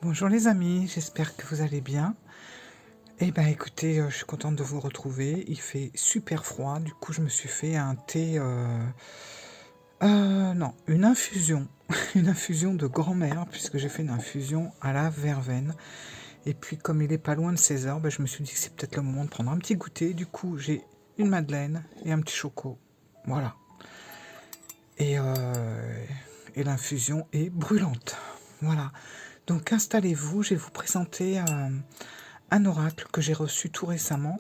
Bonjour les amis, j'espère que vous allez bien. Eh ben écoutez, je suis contente de vous retrouver. Il fait super froid, du coup je me suis fait un thé, non, une infusion, une infusion de grand-mère puisque j'ai fait une infusion à la verveine et puis comme il est pas loin de 16 heures, bah, je me suis dit que c'est peut-être le moment de prendre un petit goûter. Du coup, j'ai une madeleine et un petit choco. Voilà. Et l'infusion est brûlante. Voilà. Donc installez-vous, je vais vous présenter, un oracle que j'ai reçu tout récemment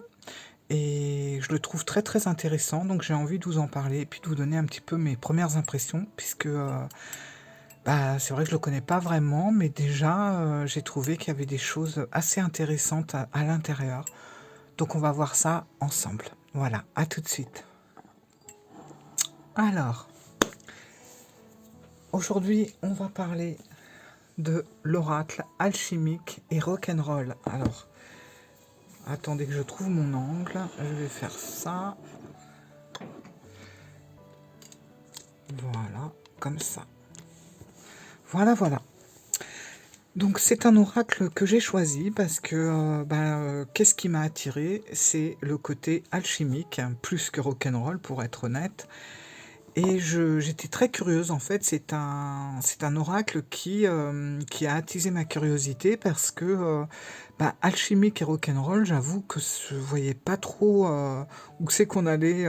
et je le trouve très, très intéressant, donc j'ai envie de vous en parler et puis de vous donner un petit peu mes premières impressions puisque, bah, c'est vrai que je le connais pas vraiment, mais déjà, j'ai trouvé qu'il y avait des choses assez intéressantes à l'intérieur. Donc on va voir ça ensemble. Voilà, à tout de suite. Alors, aujourd'hui, on va parler de l'oracle alchimique et rock'n'roll. Alors, attendez que je trouve mon angle, je vais faire ça. Voilà, comme ça. Voilà, voilà. Donc c'est un oracle que j'ai choisi parce que qu'est-ce qui m'a attiré? C'est le côté alchimique, hein, plus que rock'n'roll pour être honnête. Et j'étais très curieuse en fait. C'est un oracle qui a attisé ma curiosité parce que alchimique et rock'n'roll, j'avoue que je voyais pas trop où c'est qu'on allait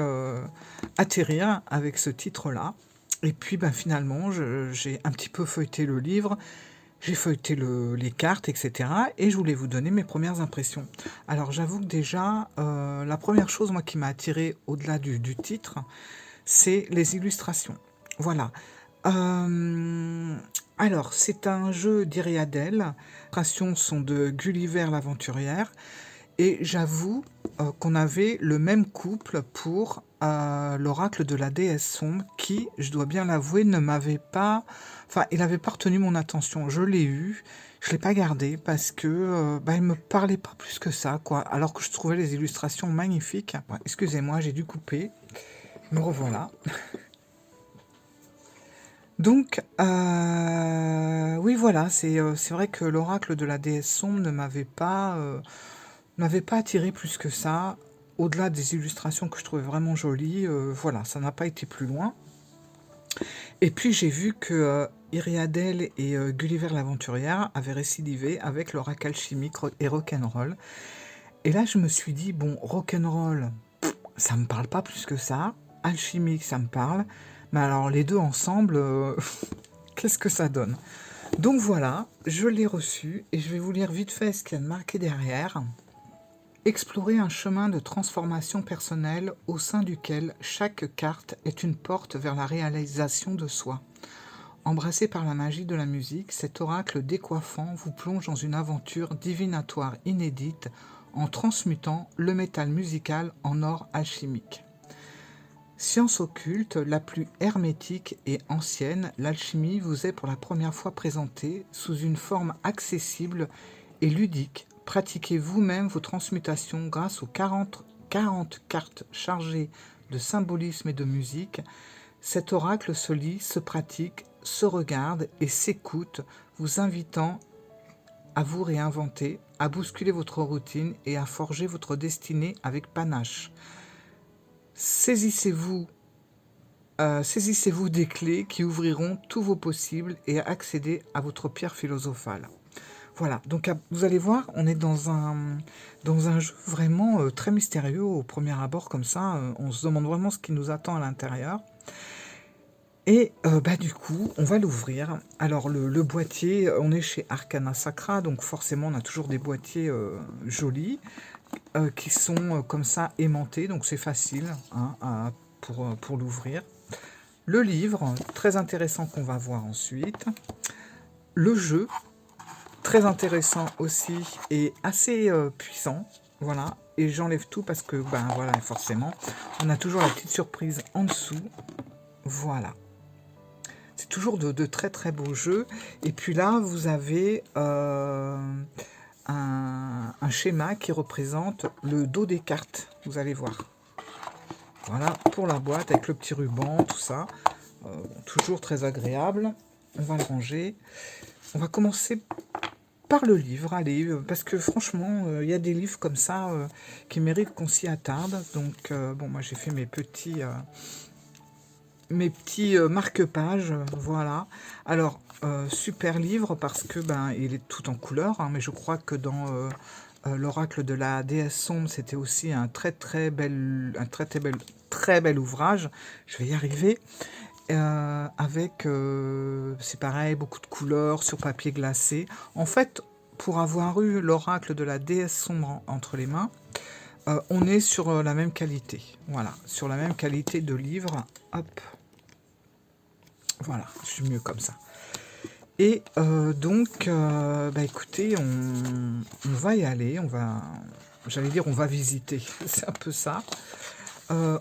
atterrir avec ce titre-là. Et puis finalement, j'ai un petit peu feuilleté le livre, j'ai feuilleté les cartes, etc. Et je voulais vous donner mes premières impressions. Alors j'avoue que déjà, la première chose moi qui m'a attiré au-delà du titre, c'est les illustrations. Voilà. Euh, alors, c'est un jeu d'Iriadel. Les illustrations sont de Gulliver l'aventurière. Et j'avoue qu'on avait le même couple pour l'oracle de la déesse sombre qui, je dois bien l'avouer, ne m'avait pas... Enfin, il n'avait pas retenu mon attention. Je l'ai eu, je ne l'ai pas gardé parce que il me parlait pas plus que ça, quoi. Alors que je trouvais les illustrations magnifiques. Ouais, excusez-moi, j'ai dû couper. Me revoilà. Donc, oui, voilà, c'est vrai que l'oracle de la déesse sombre ne m'avait pas attiré plus que ça. Au-delà des illustrations que je trouvais vraiment jolies, voilà, ça n'a pas été plus loin. Et puis j'ai vu que Iriadel et Gulliver l'aventurière avaient récidivé avec l'oracle alchimique et rock'n'roll. Et là, je me suis dit, bon, rock'n'roll, ça me parle pas plus que ça. Alchimique, ça me parle. Mais alors, les deux ensemble, qu'est-ce que ça donne? Donc voilà, je l'ai reçu et je vais vous lire vite fait ce qu'il y a de marqué derrière. Explorer un chemin de transformation personnelle au sein duquel chaque carte est une porte vers la réalisation de soi. Embrassé par la magie de la musique, cet oracle décoiffant vous plonge dans une aventure divinatoire inédite en transmutant le métal musical en or alchimique. Science occulte, la plus hermétique et ancienne, l'alchimie vous est pour la première fois présentée sous une forme accessible et ludique. Pratiquez vous-même vos transmutations grâce aux 40 cartes chargées de symbolisme et de musique. Cet oracle se lit, se pratique, se regarde et s'écoute, vous invitant à vous réinventer, à bousculer votre routine et à forger votre destinée avec panache. Saisissez-vous Saisissez-vous des clés qui ouvriront tous vos possibles et accédez à votre pierre philosophale. Voilà, donc vous allez voir, on est dans un jeu vraiment très mystérieux au premier abord comme ça. On se demande vraiment ce qui nous attend à l'intérieur. Et du coup, on va l'ouvrir. Alors le boîtier, on est chez Arcana Sacra, donc forcément on a toujours des boîtiers jolis qui sont comme ça aimantés, donc c'est facile hein, pour l'ouvrir. Le livre, très intéressant qu'on va voir ensuite. Le jeu, très intéressant aussi et assez puissant. Voilà, et j'enlève tout parce que, voilà, forcément, on a toujours la petite surprise en dessous. Voilà. C'est toujours de très très beaux jeux. Et puis là, vous avez un schéma qui représente le dos des cartes. Vous allez voir. Voilà, pour la boîte avec le petit ruban, tout ça. Toujours très agréable. On va le ranger. On va commencer par le livre, allez, parce que franchement, il y a des livres comme ça qui méritent qu'on s'y attarde. Donc, bon, moi j'ai fait mes petits marque-pages, voilà. Alors, super livre parce que ben, il est tout en couleur, hein, mais je crois que dans l'oracle de la déesse sombre, c'était aussi très bel ouvrage. Je vais y arriver. Avec, c'est pareil, beaucoup de couleurs sur papier glacé. En fait, pour avoir eu l'oracle de la déesse sombre entre les mains, on est sur la même qualité. Voilà, sur la même qualité de livre. Hop, voilà, je suis mieux comme ça. Et donc, bah écoutez, on va y aller, j'allais dire on va visiter, c'est un peu ça.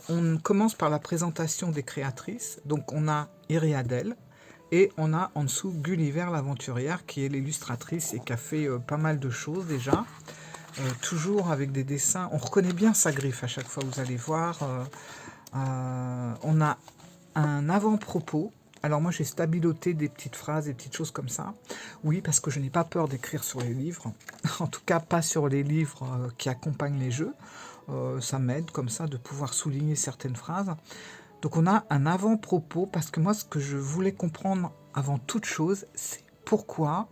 On commence par la présentation des créatrices. Donc on a Iriadel et on a en dessous Gulliver l'aventurière qui est l'illustratrice et qui a fait pas mal de choses déjà. Toujours avec des dessins. On reconnaît bien sa griffe à chaque fois, vous allez voir. On a un avant-propos. Alors moi j'ai stabiloté des petites phrases, des petites choses comme ça. Oui, parce que je n'ai pas peur d'écrire sur les livres. En tout cas pas sur les livres qui accompagnent les jeux. Ça m'aide comme ça de pouvoir souligner certaines phrases. Donc on a un avant-propos parce que moi ce que je voulais comprendre avant toute chose, c'est pourquoi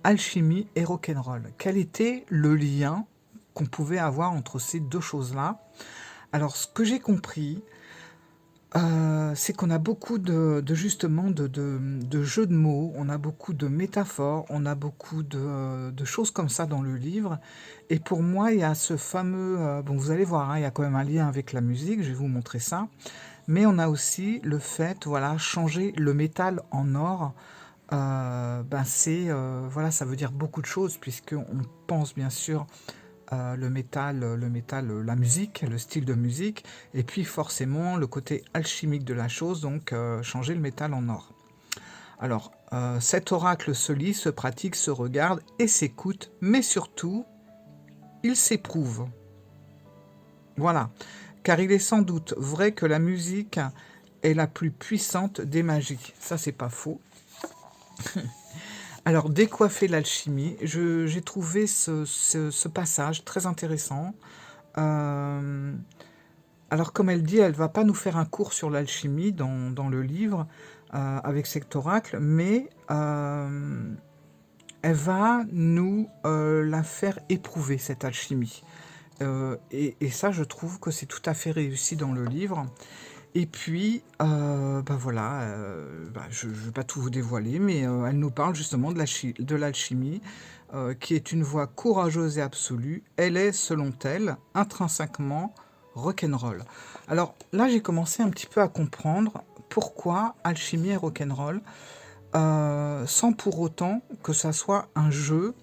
alchimie et rock'n'roll. Quel était le lien qu'on pouvait avoir entre ces deux choses-là? Alors ce que j'ai compris, c'est qu'on a beaucoup justement de jeux de mots, on a beaucoup de métaphores, on a beaucoup de choses comme ça dans le livre. Et pour moi, il y a ce fameux... bon, vous allez voir, hein, il y a quand même un lien avec la musique, je vais vous montrer ça. Mais on a aussi le fait, voilà, changer le métal en or. Ben c'est, voilà, ça veut dire beaucoup de choses, puisqu'on pense bien sûr la musique, le style de musique, et puis forcément le côté alchimique de la chose, donc changer le métal en or. Alors, cet oracle se lit, se pratique, se regarde et s'écoute, mais surtout, il s'éprouve. Voilà, car il est sans doute vrai que la musique est la plus puissante des magies. Ça, c'est pas faux. Alors, décoiffer l'alchimie, j'ai trouvé ce passage très intéressant. Alors, comme elle dit, elle ne va pas nous faire un cours sur l'alchimie dans le livre avec cet oracle, mais elle va nous la faire éprouver, cette alchimie. Et ça, je trouve que c'est tout à fait réussi dans le livre. Et puis, bah voilà, je ne vais pas tout vous dévoiler, mais elle nous parle justement de l'alchimie, qui est une voie courageuse et absolue. Elle est, selon elle, intrinsèquement rock'n'roll. Alors là, j'ai commencé un petit peu à comprendre pourquoi alchimie et rock'n'roll, sans pour autant que ça soit un jeu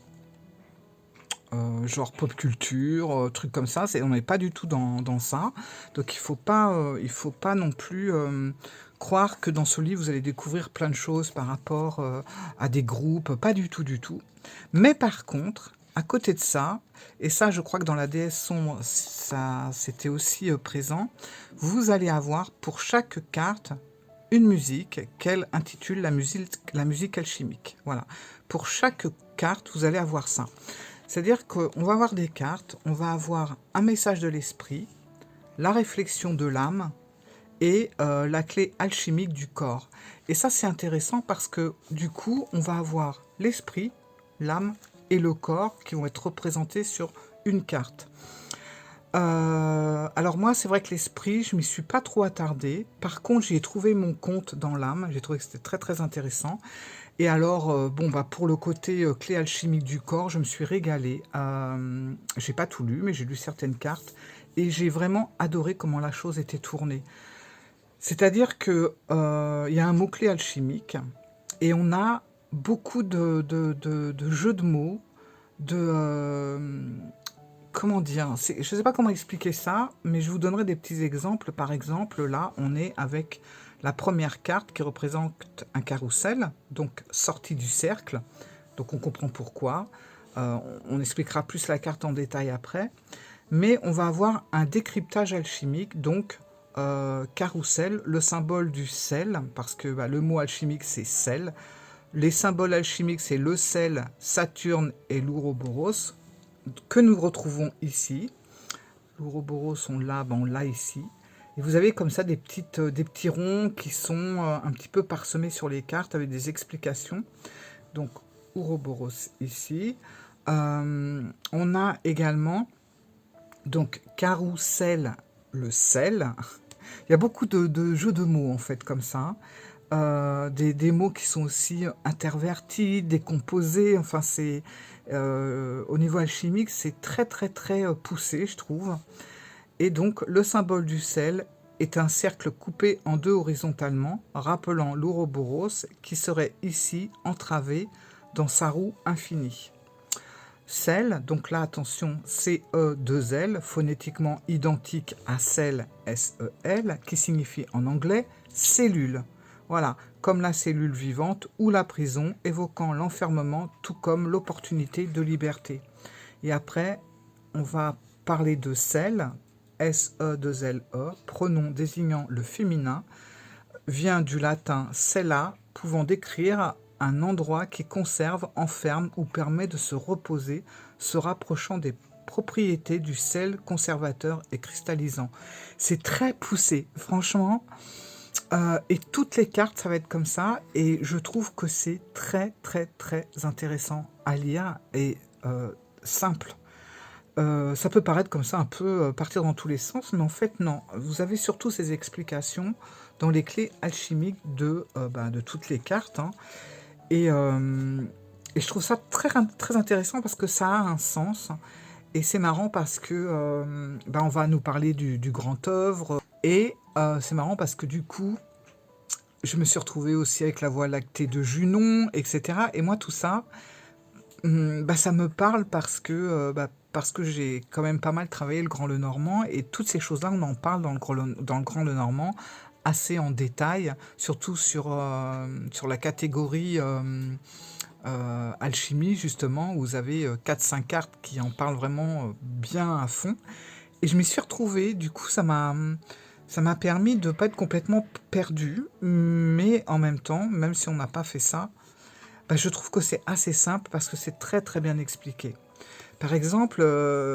genre pop culture, trucs comme ça. On n'est pas du tout dans ça. Donc il faut pas non plus croire que dans ce livre, vous allez découvrir plein de choses par rapport à des groupes. Pas du tout, du tout. Mais par contre, à côté de ça, et ça, je crois que dans la déesse sombre, ça, c'était aussi présent, vous allez avoir pour chaque carte une musique qu'elle intitule la musique alchimique. Voilà. Pour chaque carte, vous allez avoir ça. C'est-à-dire qu'on va avoir des cartes, on va avoir un message de l'esprit, la réflexion de l'âme et la clé alchimique du corps. Et ça, c'est intéressant parce que du coup, on va avoir l'esprit, l'âme et le corps qui vont être représentés sur une carte. Alors moi, c'est vrai que l'esprit, je m'y suis pas trop attardée. Par contre, j'y ai trouvé mon compte dans l'âme. J'ai trouvé que c'était très très intéressant. Et alors, bon, bah, pour le côté clé alchimique du corps, je me suis régalée. J'ai pas tout lu, mais j'ai lu certaines cartes. Et j'ai vraiment adoré comment la chose était tournée. C'est-à-dire que y a un mot-clé alchimique. Et on a beaucoup de jeux de mots, comment dire, je ne sais pas comment expliquer ça, mais je vous donnerai des petits exemples. Par exemple, là, on est avec la première carte qui représente un carrousel, donc sorti du cercle. Donc on comprend pourquoi. On expliquera plus la carte en détail après. Mais on va avoir un décryptage alchimique, donc carrousel, le symbole du sel, parce que le mot alchimique c'est sel. Les symboles alchimiques, c'est le sel, Saturne et l'Ouroboros, que nous retrouvons ici. L'Ouroboros, on l'a ici. Et vous avez comme ça des petits ronds qui sont un petit peu parsemés sur les cartes avec des explications. Donc, Ouroboros ici. On a également, donc, Carrousel, le sel. Il y a beaucoup de jeux de mots, en fait, comme ça. Des mots qui sont aussi intervertis, décomposés. Enfin, c'est au niveau alchimique, c'est très, très, très poussé, je trouve. Et donc, le symbole du sel est un cercle coupé en deux horizontalement, rappelant l'Ouroboros qui serait ici entravé dans sa roue infinie. Sel, donc là, attention, C-E-2-L, phonétiquement identique à sel, S-E-L, qui signifie en anglais cellule. Voilà, comme la cellule vivante ou la prison, évoquant l'enfermement, tout comme l'opportunité de liberté. Et après, on va parler de sel, S-E-2-L-E, pronom désignant le féminin, vient du latin cella, pouvant décrire un endroit qui conserve, enferme ou permet de se reposer, se rapprochant des propriétés du sel conservateur et cristallisant. C'est très poussé, franchement. Et toutes les cartes, ça va être comme ça. Et je trouve que c'est très, très, très intéressant à lire et simple. Ça peut paraître comme ça un peu partir dans tous les sens, mais en fait non. Vous avez surtout ces explications dans les clés alchimiques de toutes les cartes. Hein. Et je trouve ça très, très intéressant parce que ça a un sens. Et c'est marrant parce que on va nous parler du grand œuvre. Et c'est marrant parce que du coup, je me suis retrouvée aussi avec la Voie lactée de Junon, etc. Et moi, tout ça, ça me parle parce que j'ai quand même pas mal travaillé le Grand Lenormand. Et toutes ces choses-là, on en parle dans le Grand Lenormand assez en détail, surtout sur la catégorie alchimie, justement, où vous avez 4-5 cartes qui en parlent vraiment bien à fond. Et je m'y suis retrouvée, du coup, ça m'a permis de ne pas être complètement perdu, mais en même temps, même si on n'a pas fait ça, je trouve que c'est assez simple parce que c'est très très bien expliqué. Par exemple,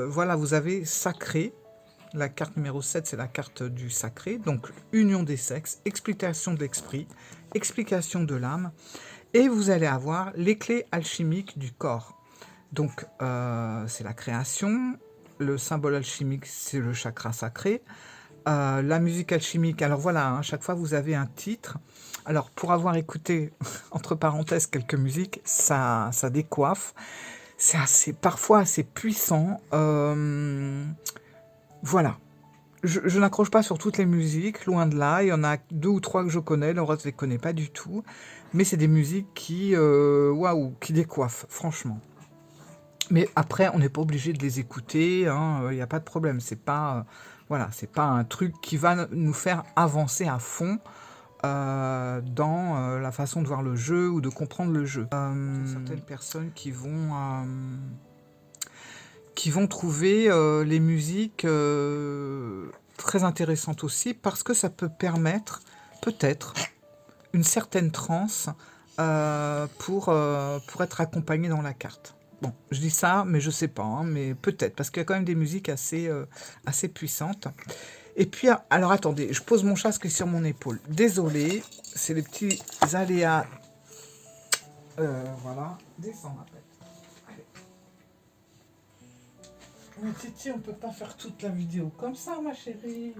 voilà, vous avez sacré. La carte numéro 7, c'est la carte du sacré. Donc, union des sexes, explication de l'esprit, explication de l'âme. Et vous allez avoir les clés alchimiques du corps. Donc, c'est la création. Le symbole alchimique, c'est le chakra sacré. La musique alchimique, alors voilà, hein, chaque fois vous avez un titre. Alors, pour avoir écouté, entre parenthèses, quelques musiques, ça décoiffe. C'est parfois assez puissant. Voilà. Je n'accroche pas sur toutes les musiques, loin de là. Il y en a 2 ou 3 que je connais, le reste je ne les connais pas du tout. Mais c'est des musiques qui décoiffent, franchement. Mais après, on n'est pas obligé de les écouter, hein, il n'y a pas de problème. C'est pas un truc qui va nous faire avancer à fond dans la façon de voir le jeu ou de comprendre le jeu. Certaines personnes qui vont trouver les musiques très intéressantes aussi parce que ça peut permettre peut-être une certaine transe pour être accompagné dans la carte. Bon, je dis ça, mais je sais pas, hein, mais peut-être, parce qu'il y a quand même des musiques assez puissantes. Et puis, alors attendez, je pose mon casque sur mon épaule. Désolé, c'est les petits aléas. Voilà, descends ma pète. Mais Titi, on peut pas faire toute la vidéo comme ça, ma chérie.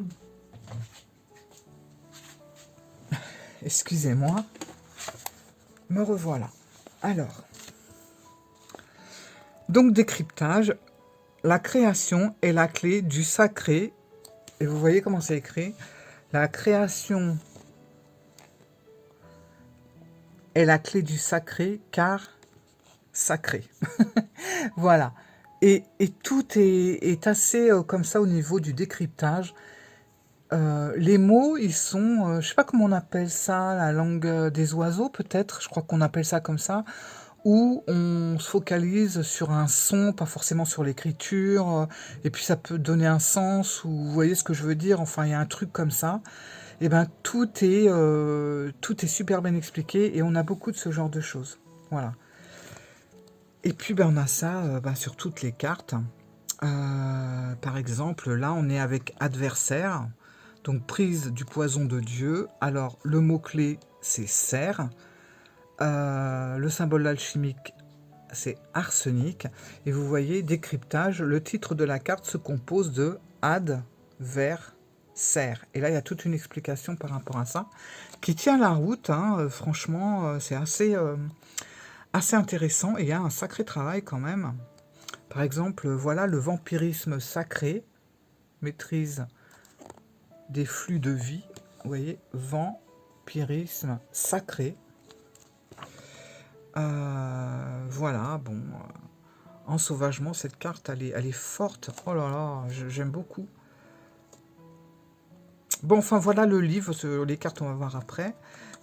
Excusez-moi. Me revoilà. Alors. Donc, décryptage. La création est la clé du sacré. Et vous voyez comment c'est écrit. La création est la clé du sacré, car sacré. Voilà. Et tout est assez comme ça au niveau du décryptage. Les mots, ils sont, je sais pas comment on appelle ça, la langue des oiseaux peut-être, je crois qu'on appelle ça comme ça, où on se focalise sur un son, pas forcément sur l'écriture, et puis ça peut donner un sens, ou vous voyez ce que je veux dire, enfin il y a un truc comme ça. Et ben tout est super bien expliqué et on a beaucoup de ce genre de choses. Voilà. Et puis ben, on a ça sur toutes les cartes. Par exemple, là on est avec adversaire, donc prise du poison de Dieu. Alors le mot-clé c'est cerf. Le symbole alchimique c'est arsenic. Et vous voyez, décryptage, le titre de la carte se compose de ad, ver, serre. Et là, il y a toute une explication par rapport à ça, qui tient la route, hein, franchement, c'est assez intéressant, et il y a un sacré travail quand même. Par exemple, voilà, le vampirisme sacré, maîtrise des flux de vie, vous voyez, vampirisme sacré. Voilà, bon... Ensauvagement, cette carte, elle est forte. Oh là là, j'aime beaucoup. Bon, enfin, voilà le livre. Les cartes, on va voir après.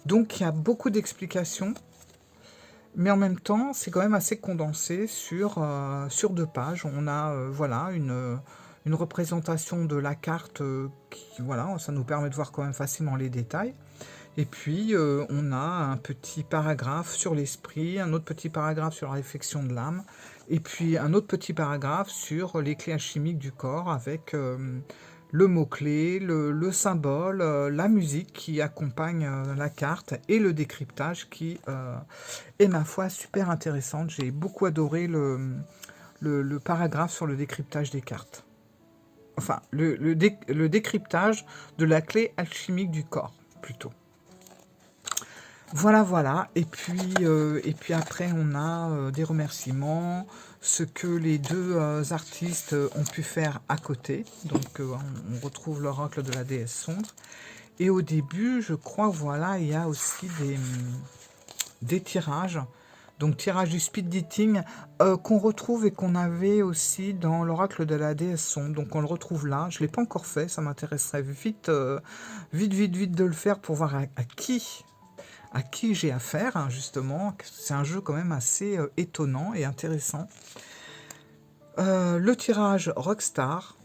Donc, il y a beaucoup d'explications. Mais en même temps, c'est quand même assez condensé sur 2 pages. On a, voilà, une représentation de la carte. Voilà, ça nous permet de voir quand même facilement les détails. Et puis, on a un petit paragraphe sur l'esprit, un autre petit paragraphe sur la réflexion de l'âme, et puis un autre petit paragraphe sur les clés alchimiques du corps, avec le mot-clé, le symbole, la musique qui accompagne la carte, et le décryptage qui est, ma foi, super intéressante. J'ai beaucoup adoré le paragraphe sur le décryptage des cartes. Enfin, le décryptage de la clé alchimique du corps, plutôt. Voilà, voilà. Et puis après, on a des remerciements, ce que les deux artistes ont pu faire à côté. Donc, on retrouve l'oracle de la déesse sombre. Et au début, je crois, voilà, il y a aussi des tirages. Donc, tirage du speed dating qu'on retrouve et qu'on avait aussi dans l'oracle de la déesse sombre. Donc, on le retrouve là. Je ne l'ai pas encore fait. Ça m'intéresserait vite de le faire pour voir à qui j'ai affaire, hein, justement. C'est un jeu quand même assez étonnant et intéressant. Le tirage Rockstar.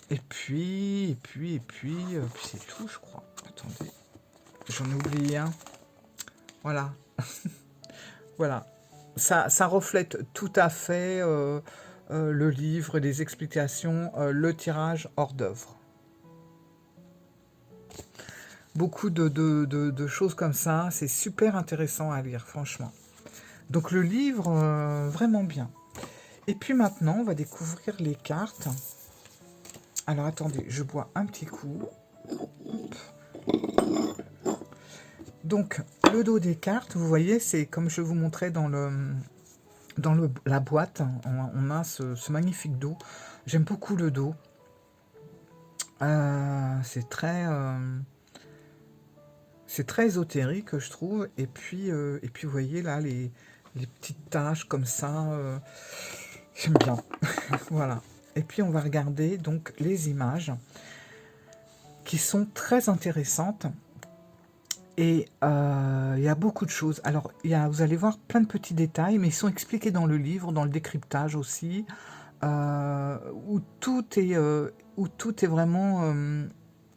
Et puis c'est tout, je crois. Attendez, j'en ai oublié un. Voilà. Voilà. Ça reflète tout à fait le livre, les explications, le tirage hors d'œuvre. Beaucoup de choses comme ça. C'est super intéressant à lire, franchement. Donc le livre, vraiment bien. Et puis maintenant, on va découvrir les cartes. Alors attendez, je bois un petit coup. Donc le dos des cartes, vous voyez, c'est comme je vous montrais dans la boîte. On a ce magnifique dos. J'aime beaucoup le dos. C'est très ésotérique, je trouve. Et puis vous voyez là, les petites taches comme ça. J'aime bien. Voilà. Et puis on va regarder donc les images qui sont très intéressantes. Et il y a beaucoup de choses. Alors, vous allez voir plein de petits détails, mais ils sont expliqués dans le livre, dans le décryptage aussi, où tout est vraiment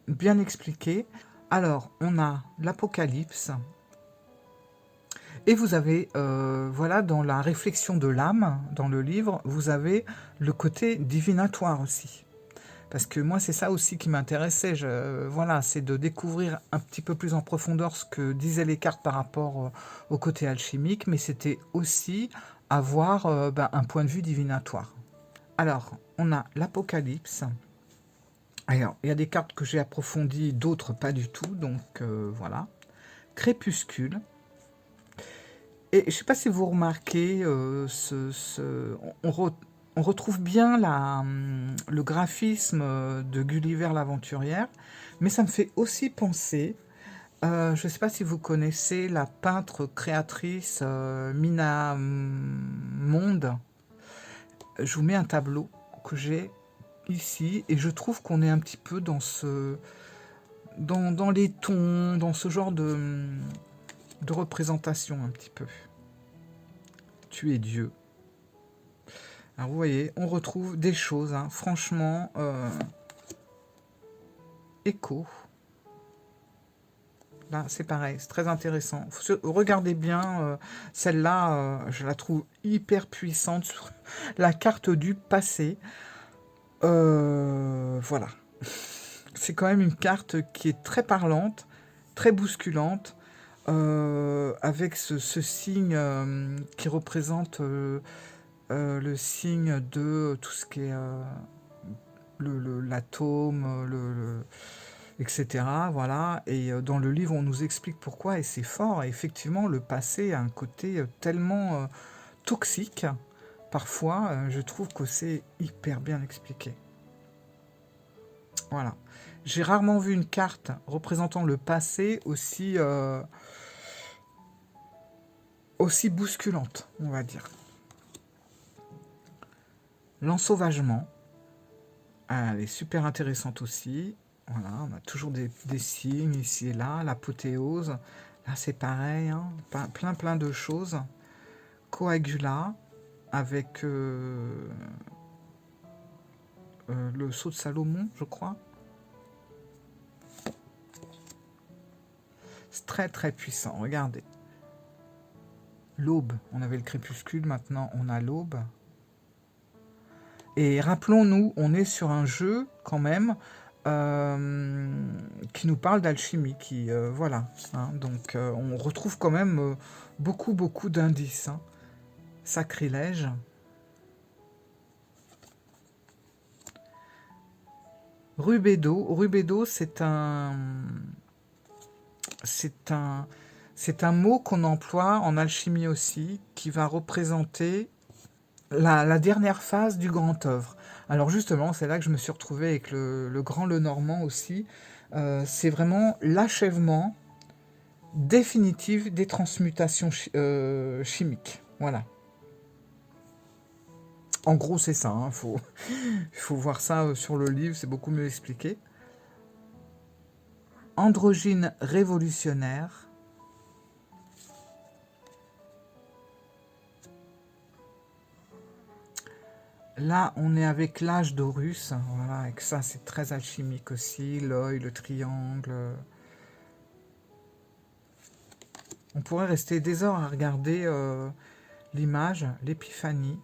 bien expliqué. Alors, on a l'Apocalypse. Et vous avez, voilà, dans la réflexion de l'âme, dans le livre, vous avez le côté divinatoire aussi. Parce que moi, c'est ça aussi qui m'intéressait. Voilà, c'est de découvrir un petit peu plus en profondeur ce que disaient les cartes par rapport au côté alchimique, mais c'était aussi avoir un point de vue divinatoire. Alors, on a l'Apocalypse. Alors, il y a des cartes que j'ai approfondies, d'autres pas du tout, donc voilà. Crépuscule. Et je ne sais pas si vous remarquez, on retrouve bien le graphisme de Gulliver l'aventurière, mais ça me fait aussi penser, je ne sais pas si vous connaissez la peintre créatrice Mina Monde. Je vous mets un tableau que j'ai ici, et je trouve qu'on est un petit peu dans les tons, dans ce genre de représentation un petit peu. Tu es Dieu. Alors vous voyez, on retrouve des choses, hein, franchement, écho. Là, c'est pareil, c'est très intéressant. Regardez bien, celle-là, je la trouve hyper puissante sur la carte du passé. Voilà. C'est quand même une carte qui est très parlante, très bousculante, avec ce signe qui représente le signe de tout ce qui est l'atome, etc. Voilà. Et dans le livre, on nous explique pourquoi, et c'est fort. Et effectivement, le passé a un côté tellement toxique. Parfois, je trouve que c'est hyper bien expliqué. Voilà. J'ai rarement vu une carte représentant le passé aussi bousculante, on va dire. L'ensauvagement, elle est super intéressante aussi. Voilà, on a toujours des signes ici et là. L'apothéose, là c'est pareil, hein, plein de choses. Coagula, avec le sceau de Salomon, je crois. C'est très très puissant, regardez. L'aube, on avait le crépuscule, maintenant on a l'aube. Et rappelons-nous, on est sur un jeu quand même qui nous parle d'alchimie, voilà. Hein, donc on retrouve quand même beaucoup d'indices. Hein. Sacrilège. Rubédo. Rubédo, c'est un mot qu'on emploie en alchimie aussi, qui va représenter la dernière phase du grand œuvre. Alors justement, c'est là que je me suis retrouvée avec le grand Lenormand aussi. C'est vraiment l'achèvement définitif des transmutations chimiques. Voilà. En gros, c'est ça. Hein. Il faut voir ça sur le livre, c'est beaucoup mieux expliqué. Androgyne révolutionnaire. Là, on est avec l'âge d'Horus. Voilà, et que ça, c'est très alchimique aussi. L'œil, le triangle. On pourrait rester des heures à regarder l'image, l'épiphanie.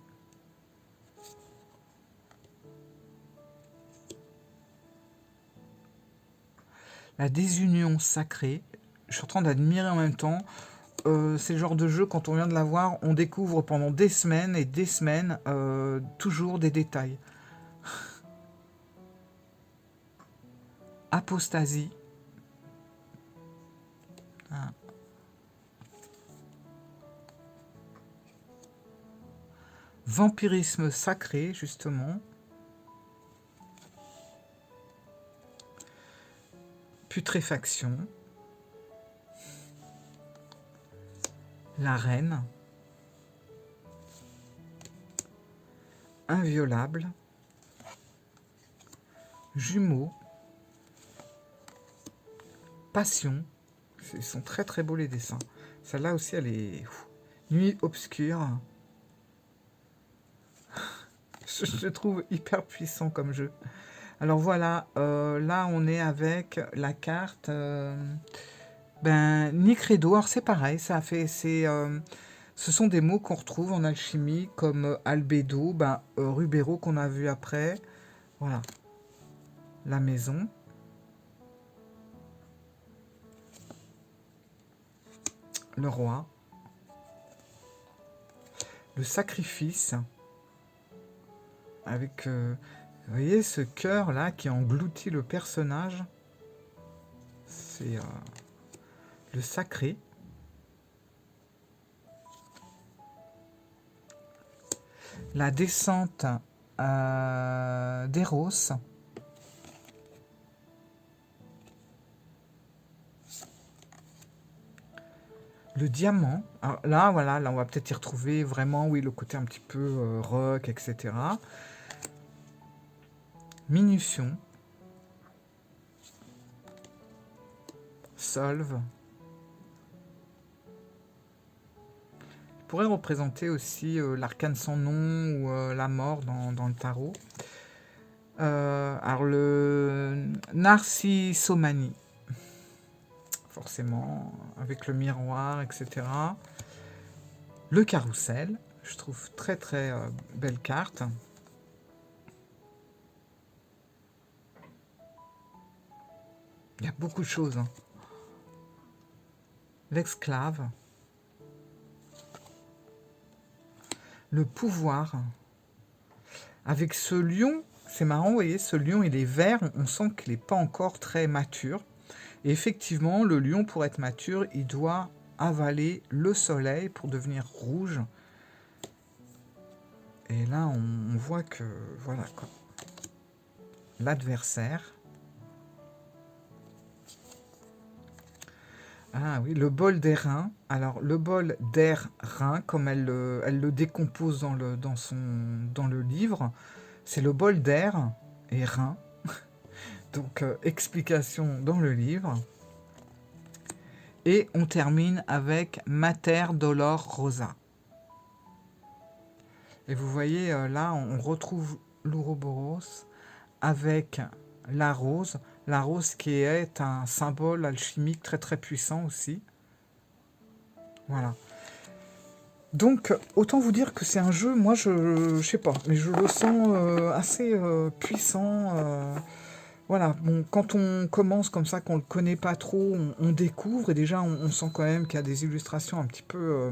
La désunion sacrée. Je suis en train d'admirer en même temps. C'est le genre de jeu, quand on vient de la voir, on découvre pendant des semaines et des semaines toujours des détails. Apostasie. Ah. Vampirisme sacré, justement. Putréfaction. La reine. Inviolable. Jumeaux. Passion. Ils sont très très beaux les dessins. Celle-là aussi, elle est... Nuit obscure. Je trouve hyper puissant comme jeu. Alors voilà, là on est avec la carte Nicredo. Alors c'est pareil, ce sont des mots qu'on retrouve en alchimie comme albédo, rubéro qu'on a vu après. Voilà, la maison. Le roi. Le sacrifice. Avec, vous voyez, ce cœur là qui engloutit le personnage. C'est le sacré. La descente d'Eros. Le diamant. Alors là, voilà, là on va peut-être y retrouver vraiment, oui, le côté un petit peu rock, etc. Minution. Solve. Il pourrait représenter aussi l'arcane sans nom ou la mort dans le tarot. Alors le narcissomanie. forcément, avec le miroir, etc. Le carrousel, je trouve très très belle carte. Il y a beaucoup de choses. Hein. L'esclave. Le pouvoir. Avec ce lion, c'est marrant, vous voyez, ce lion, il est vert, on sent qu'il n'est pas encore très mature. Et effectivement, le lion, pour être mature, il doit avaler le soleil pour devenir rouge. Et là, on voit que, voilà, quoi. L'adversaire. Ah oui, le bol d'airain. Alors, le bol d'air-rein, comme elle le décompose dans le livre, c'est le bol d'air et rein. Donc, explication dans le livre. Et on termine avec Mater Dolor Rosa. Et vous voyez, là, on retrouve l'Ouroboros avec la rose qui est un symbole alchimique très très puissant aussi. Voilà. Donc, autant vous dire que c'est un jeu, moi je sais pas, mais je le sens assez puissant. Voilà, bon, quand on commence comme ça, qu'on le connaît pas trop, on découvre, et déjà on sent quand même qu'il y a des illustrations un petit peu...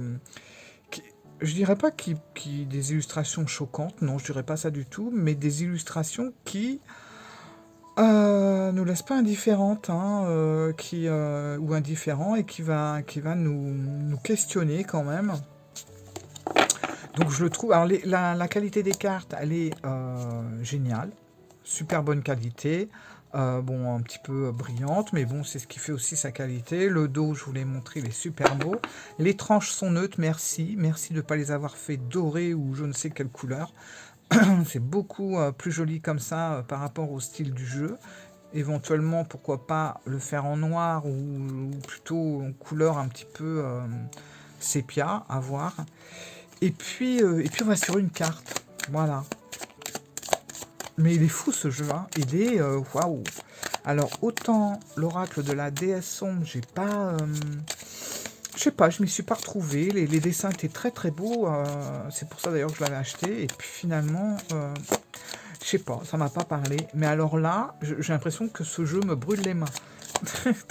je dirais pas des illustrations choquantes, non, je dirais pas ça du tout, mais des illustrations qui nous laissent pas indifférentes, hein, ou indifférents, et qui va nous questionner quand même. Donc je le trouve... Alors la qualité des cartes, elle est géniale, super bonne qualité. Bon, un petit peu brillante, mais bon, c'est ce qui fait aussi sa qualité. Le dos, je vous l'ai montré, il est super beau. Les tranches sont neutres, merci. Merci de ne pas les avoir fait dorées ou je ne sais quelle couleur. C'est beaucoup plus joli comme ça par rapport au style du jeu. Éventuellement, pourquoi pas le faire en noir ou plutôt en couleur un petit peu sépia, à voir. Et puis on va sur une carte. Voilà. Mais il est fou ce jeu, hein. Il est waouh. Alors autant l'oracle de la déesse sombre, j'ai pas, je sais pas, je m'y suis pas retrouvée. Les dessins étaient très très beaux. C'est pour ça d'ailleurs que je l'avais acheté. Et puis finalement, je sais pas, ça m'a pas parlé. Mais alors là, j'ai l'impression que ce jeu me brûle les mains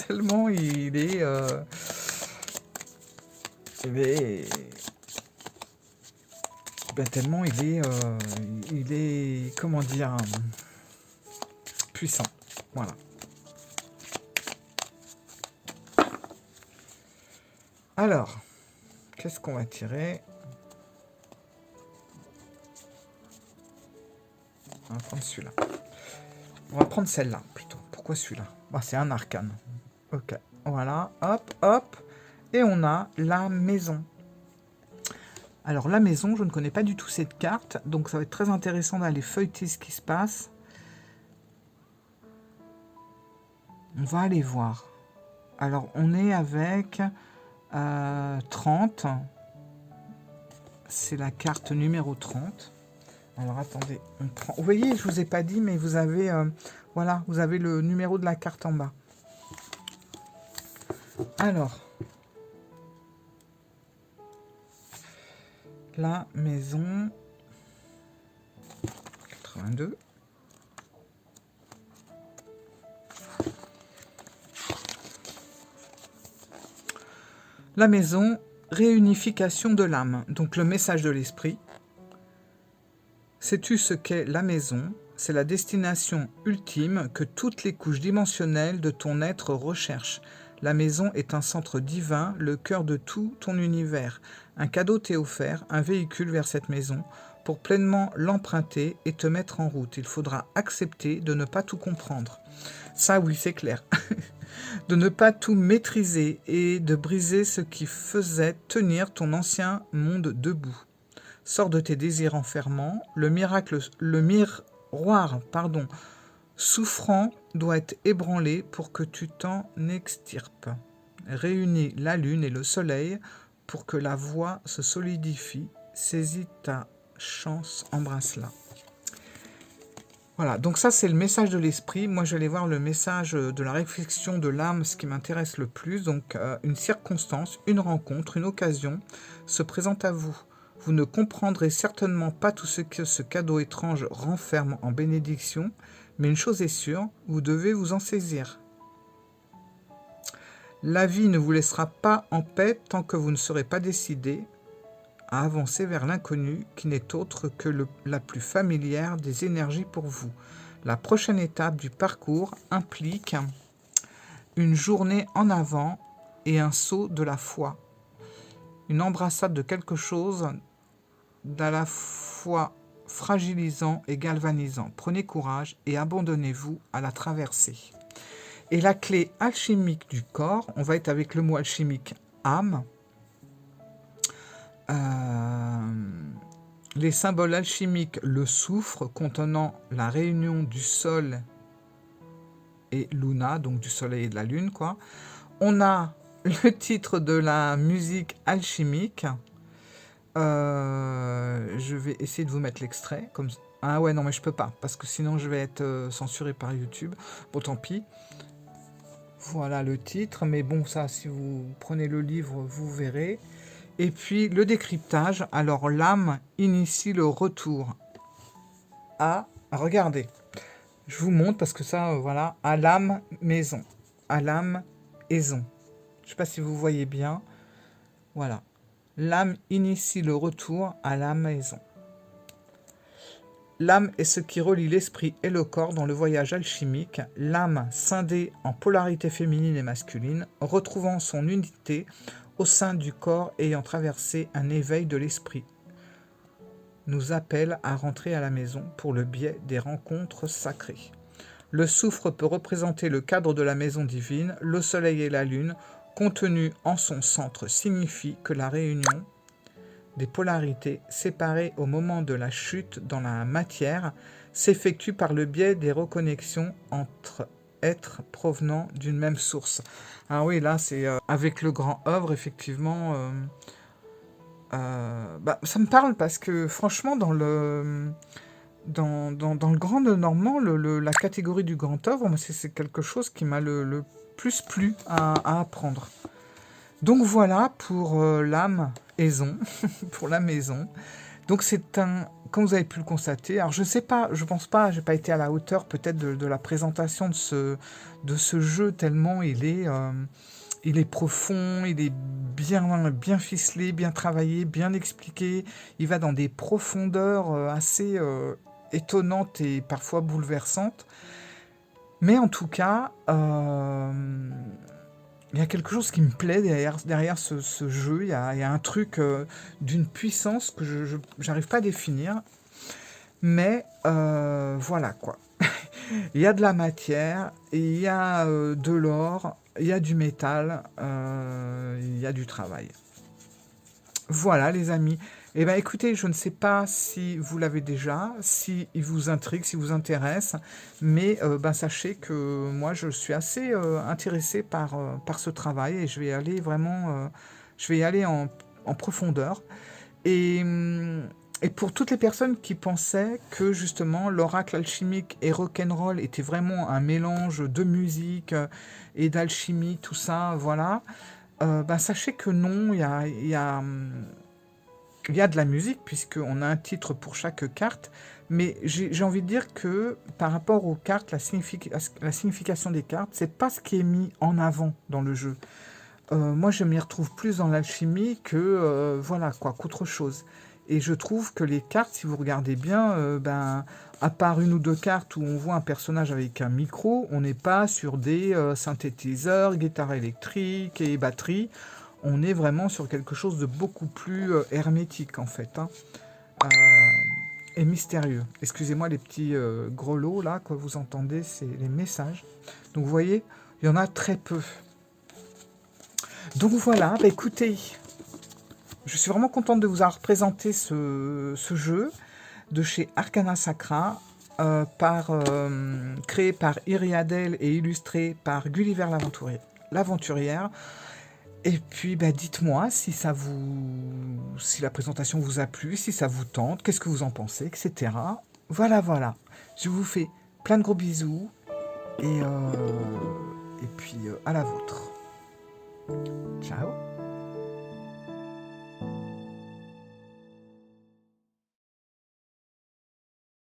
tellement il est, tellement il est, comment dire, puissant. Voilà. Alors, qu'est-ce qu'on va tirer? On va prendre celui-là. On va prendre celle-là, plutôt. Pourquoi celui-là? Bah, c'est un arcane. Ok, voilà, hop, hop. Et on a la maison. Alors, la maison, je ne connais pas du tout cette carte, donc ça va être très intéressant d'aller feuilleter ce qui se passe. On va aller voir. Alors, on est avec 30. C'est la carte numéro 30. Alors, attendez, on prend... Vous voyez, je vous ai pas dit, mais vous avez... voilà, vous avez le numéro de la carte en bas. Alors... La maison... 82. La maison, réunification de l'âme. Donc le message de l'esprit. Sais-tu ce qu'est la maison? C'est la destination ultime que toutes les couches dimensionnelles de ton être recherchent. La maison est un centre divin, le cœur de tout ton univers. Un cadeau t'est offert, un véhicule vers cette maison. Pour pleinement l'emprunter et te mettre en route, il faudra accepter de ne pas tout comprendre. Ça, oui, c'est clair. De ne pas tout maîtriser et de briser ce qui faisait tenir ton ancien monde debout. Sors de tes désirs enfermants, le miroir, souffrant doit être ébranlé pour que tu t'en extirpes. Réunis la lune et le soleil pour que la voie se solidifie. Saisis ta chance, embrasse-la. Voilà, donc ça c'est le message de l'esprit. Moi je vais aller voir le message de la réflexion de l'âme, ce qui m'intéresse le plus. Donc une circonstance, une rencontre, une occasion se présente à vous. Vous ne comprendrez certainement pas tout ce que ce cadeau étrange renferme en bénédiction, mais une chose est sûre, vous devez vous en saisir. La vie ne vous laissera pas en paix tant que vous ne serez pas décidé à avancer vers l'inconnu qui n'est autre que la plus familière des énergies pour vous. La prochaine étape du parcours implique une journée en avant et un saut de la foi, une embrassade de quelque chose d'à la fois fragilisant et galvanisant. Prenez courage et abandonnez-vous à la traversée. Et la clé alchimique du corps, on va être avec le mot alchimique âme. Les symboles alchimiques, le soufre contenant la réunion du sol et Luna, donc du soleil et de la lune, quoi. On a le titre de la musique alchimique. Je vais essayer de vous mettre l'extrait. Comme... Ah ouais, non, mais je peux pas, parce que sinon je vais être censuré par YouTube. Bon, tant pis. Voilà le titre, mais bon, ça, si vous prenez le livre, vous verrez. Et puis, le décryptage. Alors, l'âme initie le retour à... Regardez, je vous montre, parce que ça, voilà, à l'âme maison. À l'âme maison. Je ne sais pas si vous voyez bien. Voilà. L'âme initie le retour à l'âme maison. L'âme est ce qui relie l'esprit et le corps dans le voyage alchimique. L'âme, scindée en polarité féminine et masculine, retrouvant son unité au sein du corps ayant traversé un éveil de l'esprit, nous appelle à rentrer à la maison pour le biais des rencontres sacrées. Le soufre peut représenter le cadre de la maison divine, le soleil et la lune, contenus en son centre, signifie que la réunion des polarités séparées au moment de la chute dans la matière s'effectue par le biais des reconnexions entre êtres provenant d'une même source. Ah oui, là, c'est avec le grand œuvre, effectivement. Ça me parle parce que, franchement, dans le grand Normand, la catégorie du grand œuvre, c'est quelque chose qui m'a le plus plu à apprendre. Donc voilà pour l'âme maison, pour la maison. Donc c'est un, comme vous avez pu le constater, alors je sais pas, je pense pas, j'ai pas été à la hauteur peut-être de la présentation de ce jeu tellement il est profond, il est bien ficelé, bien travaillé, bien expliqué. Il va dans des profondeurs assez étonnantes et parfois bouleversantes. Mais en tout cas, il y a quelque chose qui me plaît derrière ce jeu. Il y a un truc d'une puissance que je n'arrive pas à définir. Mais voilà quoi. Il y a de la matière, il y a de l'or, il y a du métal, il y a du travail. Voilà les amis. Eh bien écoutez, je ne sais pas si vous l'avez déjà, si il vous intrigue, si vous intéresse, mais sachez que moi je suis assez intéressé par ce travail et je vais aller vraiment, je vais y aller en profondeur. Et, et pour toutes les personnes qui pensaient que justement l'oracle alchimique et rock'n'roll était vraiment un mélange de musique et d'alchimie, tout ça, voilà, sachez que non, il y a de la musique, puisqu'on a un titre pour chaque carte, mais j'ai envie de dire que par rapport aux cartes, la signification des cartes, c'est pas ce qui est mis en avant dans le jeu. Moi, je m'y retrouve plus dans l'alchimie que voilà quoi, qu'autre chose. Et je trouve que les cartes, si vous regardez bien, à part une ou deux cartes où on voit un personnage avec un micro, on n'est pas sur des synthétiseurs, guitares électriques et batteries. On est vraiment sur quelque chose de beaucoup plus hermétique en fait, hein, et mystérieux. Excusez-moi les petits grelots là que vous entendez, c'est les messages. Donc vous voyez, il y en a très peu. Donc voilà, écoutez, je suis vraiment contente de vous avoir présenté ce jeu de chez Arcana Sacra, créé par Iriadel et illustré par Gulliver l'aventurière. Et puis, dites-moi si la présentation vous a plu, si ça vous tente, qu'est-ce que vous en pensez, etc. Voilà. Je vous fais plein de gros bisous et puis à la vôtre. Ciao.